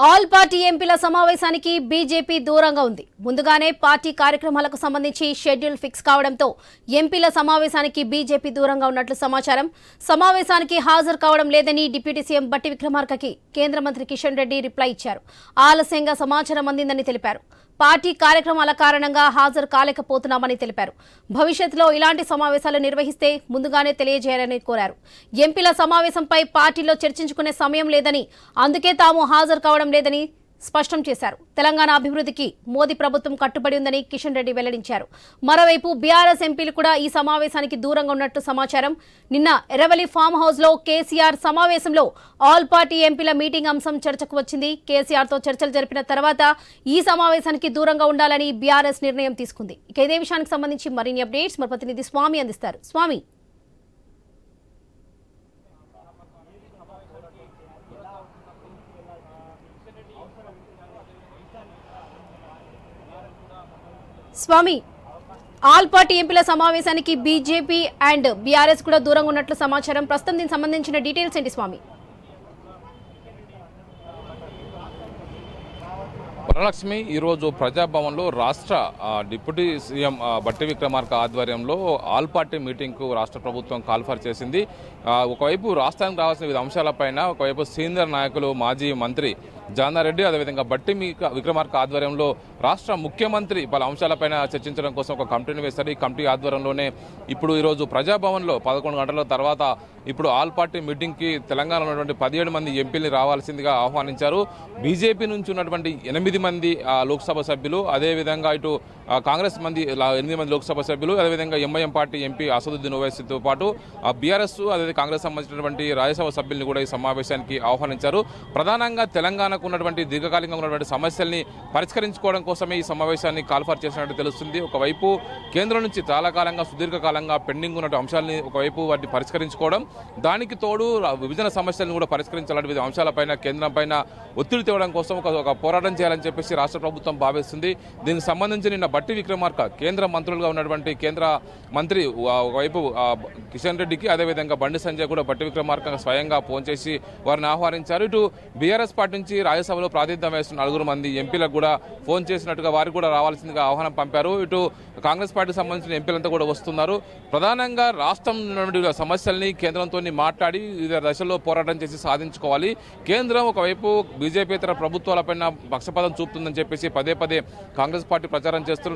All party ఎంపీల సమావేశానికి BJP దూరంగా ఉంది. ముందుగానే పార్టీ కార్యక్రమాలకు సంబంధించి షెడ్యూల్ ఫిక్స్ కావడంతో ఎంపీల సమావేశానికి బీజేపీ దూరంగా ఉన్నట్లు సమాచారం. సమావేశానికి హాజరు కావడం లేదని డిప్యూటీ సీఎం బట్టి విక్రమార్కకి కేంద్ర మంత్రి కిషన్ రెడ్డి రిప్లై ఇచ్చారు. ఆలస్యంగా సమాచారం అందిందని తెలిపారు. పార్టీ కార్యక్రమాల కారణంగా హాజరు కాలేకపోతున్నామని తెలిపారు. భవిష్యత్తులో ఇలాంటి సమావేశాలు నిర్వహిస్తే ముందుగానే తెలియజేయాలని కోరారు. ఎంపీల సమావేశంపై పార్టీలో చర్చించుకునే సమయం లేదని, అందుకే తాము హాజరు కావడం లేదని స్పష్టం చేశారు. తెలంగాణ అభివృద్ధికి మోదీ ప్రభుత్వం కట్టుబడి ఉందని కిషన్ రెడ్డి వెల్లడించారు. మరోవైపు బీఆర్ఎస్ ఎంపీలు కూడా ఈ సమావేశానికి దూరంగా ఉన్నట్టు సమాచారం. నిన్న ఎర్రవల్లి ఫామ్ హౌస్ లో కేసీఆర్ సమావేశంలో ఆల్ పార్టీ ఎంపీల మీటింగ్ అంశం చర్చకు వచ్చింది. కేసీఆర్ తో చర్చలు జరిపిన తర్వాత ఈ సమావేశానికి దూరంగా ఉండాలని బీఆర్ఎస్ నిర్ణయం తీసుకుంది. ఇక ఇదే విషయానికి సంబంధించి మరిన్ని అప్డేట్స్ మా ప్రతినిధి స్వామి అందిస్తారు. స్వామి, స్వామి, ఆల్ పార్టీ ఎంపీల సమావేశానికి బీజేపీ అండ్ బీఆర్ఎస్ కూడా దూరంగా ఉన్నట్లు సమాచారం. ప్రస్తుతం దీనికి సంబంధించిన డీటెయిల్స్ ఏంటి స్వామి? వరలక్ష్మి ఈరోజు ప్రజాభవన్లో రాష్ట్ర డిప్యూటీ సీఎం బట్టి విక్రమార్క ఆధ్వర్యంలో ఆల్ పార్టీ మీటింగ్కు రాష్ట్ర ప్రభుత్వం కాల్ఫర్ చేసింది. ఒకవైపు రాష్ట్రానికి రావాల్సిన వివిధ అంశాలపైన ఒకవైపు సీనియర్ నాయకులు మాజీ మంత్రి జానారెడ్డి, అదేవిధంగా బట్టి విక్రమార్క ఆధ్వర్యంలో రాష్ట్ర ముఖ్యమంత్రి పలు అంశాలపైన చర్చించడం కోసం ఒక కమిటీని వేశారు. ఈ కమిటీ ఆధ్వర్యంలోనే ఇప్పుడు ఈరోజు ప్రజాభవన్లో 11 గంటల తర్వాత ఇప్పుడు ఆల్ పార్టీ మీటింగ్కి తెలంగాణలో ఉన్నటువంటి 17 మంది ఎంపీని రావాల్సిందిగా ఆహ్వానించారు. బీజేపీ నుంచి ఉన్నటువంటి 8 మంది లోక్సభ సభ్యులు, అదేవిధంగా ఇటు కాంగ్రెస్ 8 మంది లోక్సభ సభ్యులు, అదేవిధంగా ఎంఐఎం పార్టీ ఎంపీ అసదుద్దీన్ ఓవైసీతో పాటు బీఆర్ఎస్ అదే కాంగ్రెస్ సంబంధించినటువంటి రాజ్యసభ సభ్యుల్ని కూడా ఈ సమావేశానికి ఆహ్వానించారు. ప్రధానంగా తెలంగాణకు ఉన్నటువంటి దీర్ఘకాలికంగా ఉన్నటువంటి సమస్యల్ని పరిష్కరించుకోవడం కోసమే ఈ సమావేశాన్ని కాల్ఫర్ చేసినట్టు తెలుస్తుంది. ఒకవైపు కేంద్రం నుంచి చాలా కాలంగా సుదీర్ఘకాలంగా పెండింగ్ ఉన్న అంశాలని ఒకవైపు వాటిని పరిష్కరించుకోవడం, దానికి తోడు విభజన సమస్యలను కూడా పరిష్కరించాలంటే వివిధ అంశాలపైన కేంద్రం పైన ఒత్తిడి తేవడం కోసం ఒక పోరాటం చేయాలని చెప్పేసి రాష్ట్ర ప్రభుత్వం భావిస్తుంది. దీనికి సంబంధించి నిన్న బట్టి విక్రమార్క కేంద్ర మంత్రులుగా ఉన్నటువంటి కేంద్ర మంత్రి ఒకవైపు కిషన్ రెడ్డికి, అదేవిధంగా బండి సంజయ్ కూడా బట్టి విక్రమార్క స్వయంగా ఫోన్ చేసి వారిని ఆహ్వానించారు. ఇటు బీఆర్ఎస్ పార్టీ నుంచి రాజ్యసభలో ప్రాతినిధ్యం వేస్తున్న 9 మంది ఎంపీలకు కూడా ఫోన్ చేసినట్టుగా వారికి కూడా రావాల్సిందిగా ఆహ్వానం పంపారు. ఇటు కాంగ్రెస్ పార్టీకి సంబంధించిన ఎంపీలంతా కూడా వస్తున్నారు. ప్రధానంగా రాష్ట్రం సమస్యల్ని కేంద్రంతో మాట్లాడి వివిధ దశల్లో పోరాటం చేసి సాధించుకోవాలి. కేంద్రం ఒకవైపు బీజేపీతర ప్రభుత్వాలపైన పక్షపాతం చూపుతుందని చెప్పేసి పదే పదే కాంగ్రెస్ పార్టీ ప్రచారం చేస్తున్న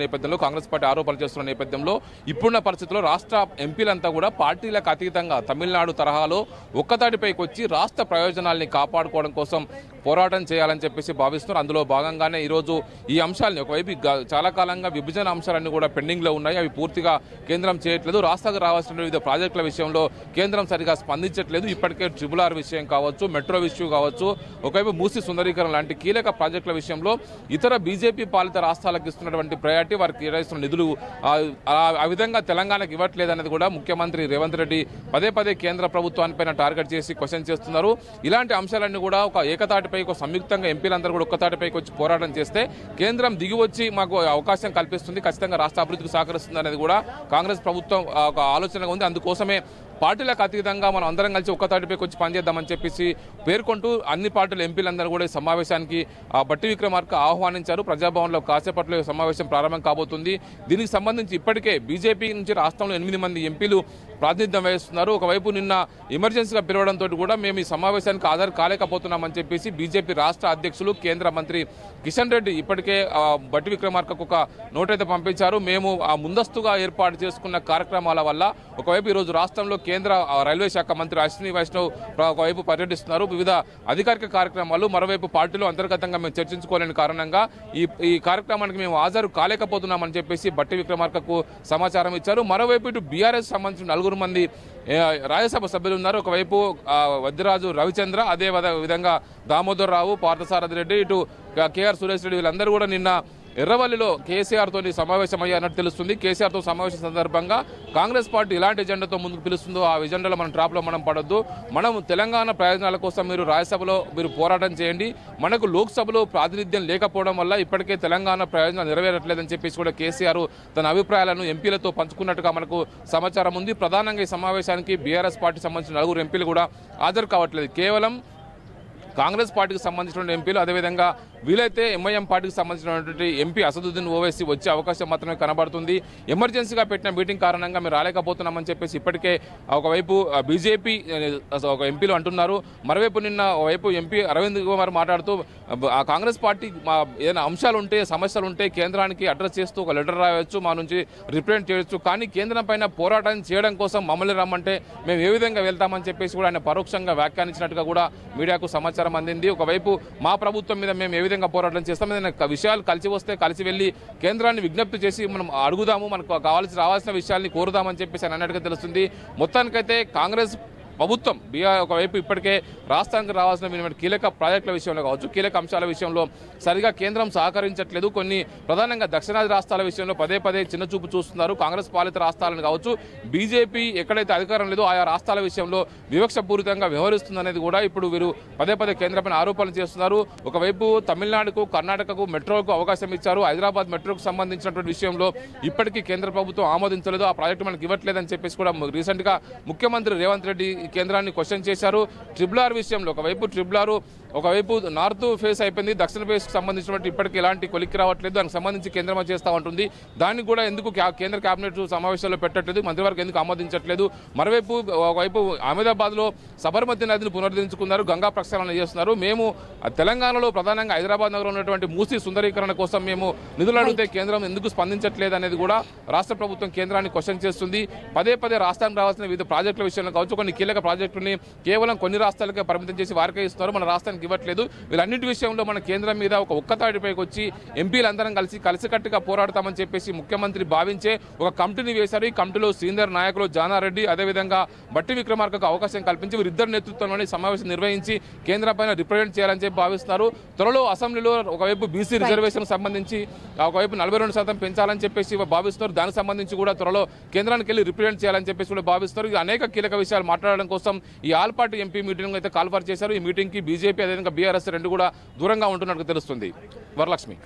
నేపథ్యంలో, కాంగ్రెస్ పార్టీ ఆరోపణలు చేస్తున్న నేపథ్యంలో ఇప్పుడున్న పరిస్థితుల్లో రాష్ట్ర ఎంపీలంతా కూడా పార్టీలకు అతీతంగా తమిళనాడు తరహాలో ఒక్కతాటిపైకి వచ్చి రాష్ట్ర ప్రయోజనాల్ని కాపాడుకోవడం కోసం పోరాటం చేయాలని చెప్పేసి భావిస్తున్నారు. అందులో భాగంగానే ఈరోజు ఈ అంశాలని ఒకవైపు చాలా కాలంగా విభజన అంశాలన్నీ కూడా పెండింగ్లో ఉన్నాయి. అవి పూర్తిగా కేంద్రం చేయట్లేదు. రాష్ట్రానికి రావాల్సిన వివిధ ప్రాజెక్టుల విషయంలో కేంద్రం సరిగా స్పందించట్లేదు. ఇప్పటికే RRR విషయం కావచ్చు, మెట్రో విషయం కావచ్చు, ఒకవైపు మూసి సుందరీకరణ లాంటి కీలక ప్రాజెక్టుల విషయంలో ఇతర బీజేపీ పాలిత రాష్ట్రాలకు ఇస్తున్నటువంటి ప్రయారిటీ, వారికి కేటాయిస్తున్న నిధులు ఆ విధంగా తెలంగాణకు ఇవ్వట్లేదు అనేది కూడా ముఖ్యమంత్రి రేవంత్ రెడ్డి పదే పదే కేంద్ర ప్రభుత్వానిపైన టార్గెట్ చేసి క్వశ్చన్ చేస్తున్నారు. ఇలాంటి అంశాలన్నీ కూడా ఒక ఏకతాటిపై సంయుక్తంగా ఎంపీలందరూ కూడా ఒక్కతాటిపైకి వచ్చి పోరాటం చేస్తే కేంద్రం దిగివచ్చి మాకు అవకాశం కల్పిస్తుంది, ఖచ్చితంగా రాష్ట్ర అభివృద్ధికి సహకరిస్తుంది అనేది కూడా కాంగ్రెస్ ప్రభుత్వం ఒక ఆలోచనగా ఉంది. అందుకోసమే పార్టీలకు అతీతంగా మనం అందరం కలిసి ఒక్కతాటిపైకి వచ్చి పనిచేద్దామని చెప్పేసి పేర్కొంటూ అన్ని పార్టీల ఎంపీలందరూ కూడా ఈ సమావేశానికి బట్టి విక్రమార్క ఆహ్వానించారు. ప్రజాభవన్లో కాసేపట్లో సమావేశం ప్రారంభం కాబోతుంది. దీనికి సంబంధించి ఇప్పటికే బీజేపీ నుంచి రాష్ట్రంలో 8 మంది ఎంపీలు ప్రాతినిధ్యం వహిస్తున్నారు. ఒకవైపు నిన్న ఎమర్జెన్సీగా పిలవడంతో కూడా మేము ఈ సమావేశానికి హాజరు కాలేకపోతున్నామని చెప్పేసి బీజేపీ రాష్ట్ర అధ్యక్షులు కేంద్ర మంత్రి కిషన్ రెడ్డి ఇప్పటికే బట్టి విక్రమార్కకు ఒక నోట్ అయితే పంపించారు. మేము ముందస్తుగా ఏర్పాటు చేసుకున్న కార్యక్రమాల వల్ల ఒకవైపు ఈరోజు రాష్ట్రంలో కేంద్ర రైల్వే శాఖ మంత్రి అశ్విని వైష్ణవ్ ఒకవైపు పర్యటిస్తున్నారు. వివిధ అధికారిక కార్యక్రమాలు, మరోవైపు పార్టీలో అంతర్గతంగా మేము చర్చించుకోలేని కారణంగా ఈ కార్యక్రమానికి మేము హాజరు కాలేకపోతున్నామని చెప్పేసి బట్టి విక్రమార్కకు సమాచారం ఇచ్చారు. మరోవైపు ఇటు బీఆర్ఎస్ సంబంధించిన 9 మంది రాజ్యసభ సభ్యులు ఉన్నారు. ఒకవైపు వద్దిరాజు రవిచంద్ర, అదే విధంగా దామోదర్ రావు, పార్థసారథి రెడ్డి, ఇటు కేఆర్ సురేష్ రెడ్డి, వీళ్ళందరూ కూడా నిన్న ఎర్రవల్లిలో కేసీఆర్తో సమావేశం అయ్యారన్నట్టు తెలుస్తుంది. కేసీఆర్తో సమావేశం సందర్భంగా కాంగ్రెస్ పార్టీ ఎలాంటి ఎజెండాతో ముందుకు పిలుస్తుందో ఆ ఎజెండాలో మనం ట్రాప్లో మనం పడొద్దు. మనం తెలంగాణ ప్రయోజనాల కోసం మీరు రాజ్యసభలో మీరు పోరాటం చేయండి. మనకు లోక్సభలో ప్రాతినిధ్యం లేకపోవడం వల్ల ఇప్పటికే తెలంగాణ ప్రయోజనాలు నెరవేరట్లేదని చెప్పేసి కూడా కేసీఆర్ తన అభిప్రాయాలను ఎంపీలతో పంచుకున్నట్టుగా మనకు సమాచారం ఉంది. ప్రధానంగా ఈ సమావేశానికి బీఆర్ఎస్ పార్టీ సంబంధించిన 9 ఎంపీలు కూడా హాజరు కావట్లేదు. కేవలం కాంగ్రెస్ పార్టీకి సంబంధించిన ఎంపీలు, అదేవిధంగా వీలైతే ఎంఐఎం పార్టీకి సంబంధించినటువంటి ఎంపీ అసదుద్దీన్ ఓవైసీ వచ్చే అవకాశం మాత్రమే కనబడుతుంది. ఎమర్జెన్సీగా పెట్టిన మీటింగ్ కారణంగా మేము రాలేకపోతున్నామని చెప్పేసి ఇప్పటికే ఒకవైపు బీజేపీ ఒక ఎంపీలు అంటున్నారు. మరోవైపు నిన్న ఒకవైపు ఎంపీ అరవింద్ కుమార్ మాట్లాడుతూ ఆ కాంగ్రెస్ పార్టీ ఏదైనా అంశాలు ఉంటే, సమస్యలు ఉంటే కేంద్రానికి అడ్రస్ చేస్తూ ఒక లెటర్ రాయవచ్చు, మా నుంచి రిప్రజెంట్ చేయొచ్చు, కానీ కేంద్రం పైన పోరాటం చేయడం కోసం మమ్మల్ని రమ్మంటే మేము ఏ విధంగా వెళ్తామని చెప్పేసి కూడా ఆయన పరోక్షంగా వ్యాఖ్యానించినట్టుగా కూడా మీడియాకు సమాచారం అందింది. ఒకవైపు మా ప్రభుత్వం మీద మేము ఏ విధంగా పోరాటం చేస్తాం, ఏదైనా విషయాలు కలిసి వస్తే కలిసి వెళ్ళి కేంద్రాన్ని విజ్ఞప్తి చేసి మనం అడుగుదాము, మనకు రావాల్సిన విషయాల్ని కోరుదామని చెప్పేసి అని అన్నట్టుగా తెలుస్తుంది. మొత్తానికైతే కాంగ్రెస్ ప్రభుత్వం ఒకవైపు ఇప్పటికే రాష్ట్రానికి రావాల్సిన కీలక ప్రాజెక్టుల విషయంలో కావచ్చు, కీలక అంశాల విషయంలో సరిగా కేంద్రం సహకరించట్లేదు. కొన్ని ప్రధానంగా దక్షిణాది రాష్ట్రాల విషయంలో పదే పదే చిన్నచూపు చూస్తున్నారు. కాంగ్రెస్ పాలిత రాష్ట్రాలను కావచ్చు, బీజేపీ ఎక్కడైతే అధికారం లేదో ఆయా రాష్ట్రాల విషయంలో వివక్షపూరితంగా వ్యవహరిస్తుందనేది కూడా ఇప్పుడు వీరు పదే పదే కేంద్రంపైన ఆరోపణలు చేస్తున్నారు. ఒకవైపు తమిళనాడుకు, కర్ణాటకకు మెట్రోకు అవకాశం ఇచ్చారు. హైదరాబాద్ మెట్రోకు సంబంధించినటువంటి విషయంలో ఇప్పటికీ కేంద్ర ప్రభుత్వం ఆమోదించలేదు, ఆ ప్రాజెక్టు మనకు ఇవ్వట్లేదని చెప్పేసి కూడా రీసెంట్గా ముఖ్యమంత్రి రేవంత్ రెడ్డి కేంద్రాన్ని క్వశ్చన్ చేశారు. ట్రిబుల్ విషయంలో ఒకవైపు నార్త్ ఫేస్ అయిపోయింది, దక్షిణ ఫేస్కి సంబంధించినటువంటి ఇప్పటికీ ఎలాంటి కొలిక్కి రావట్లేదు, దానికి సంబంధించి కేంద్రం చేస్తూ ఉంటుంది. దానికి కూడా ఎందుకు కేంద్ర కేబినెట్ సమావేశాల్లో పెట్టట్లేదు, మంత్రివర్గం ఎందుకు ఆమోదించట్లేదు. మరోవైపు ఒకవైపు అహ్మదాబాద్లో సబర్మతి నదిని పునరుద్ధరించుకున్నారు, గంగా ప్రక్షాళన చేస్తున్నారు. మేము తెలంగాణలో ప్రధానంగా హైదరాబాద్ నగరంలో ఉన్నటువంటి మూసీ సుందరీకరణ కోసం మేము నిధులు అడిగితే కేంద్రం ఎందుకు స్పందించట్లేదు అనేది కూడా రాష్ట్ర ప్రభుత్వం కేంద్రాన్ని క్వశ్చన్ చేస్తుంది. పదే పదే రాష్ట్రానికి రావాల్సిన వివిధ ప్రాజెక్టుల విషయంలో కావచ్చు, కొన్ని కీలక ప్రాజెక్టుని కేవలం కొన్ని రాష్ట్రాలకే పరిమితం చేసి వారికే ఇస్తున్నారు, మన రాష్ట్రానికి ఇవ్వట్లేదు. వీళ్ళన్నింటి విషయంలో మన కేంద్రం మీద ఒక ఒక్కతాటిపైకి వచ్చి ఎంపీలందరం కలిసికట్టుగా పోరాడతామని చెప్పేసి ముఖ్యమంత్రి భావించే ఒక కమిటీని వేశారు. ఈ కమిటీలో సీనియర్ నాయకులు జానారెడ్డి, అదేవిధంగా బట్టి విక్రమార్కకు అవకాశం కల్పించి వీరిద్దరు నేతృత్వంలోని సమావేశం నిర్వహించి కేంద్రం పైన రిప్రజెంట్ చేయాలని చెప్పి భావిస్తున్నారు. త్వరలో అసెంబ్లీలో ఒకవైపు బీసీ రిజర్వేషన్ సంబంధించి ఒకవైపు 42% పెంచాలని చెప్పేసి భావిస్తున్నారు. దానికి సంబంధించి కూడా త్వరలో కేంద్రానికి వెళ్ళి రిప్రజెంట్ చేయాలని చెప్పేసి కూడా భావిస్తారు. అనేక కీలక విషయాలు మాట్లాడడం కోసం ఈ ఆల్ పార్టీ ఎంపీ మీటింగ్ అయితే కాల్ఫర్ చేశారు. ఈ మీటింగ్ కి బీజేపీ అదేవిధంగా బీఆర్ఎస్ రెండు కూడా దూరంగా ఉంటున్నట్టు తెలుస్తుంది. వరలక్ష్మి.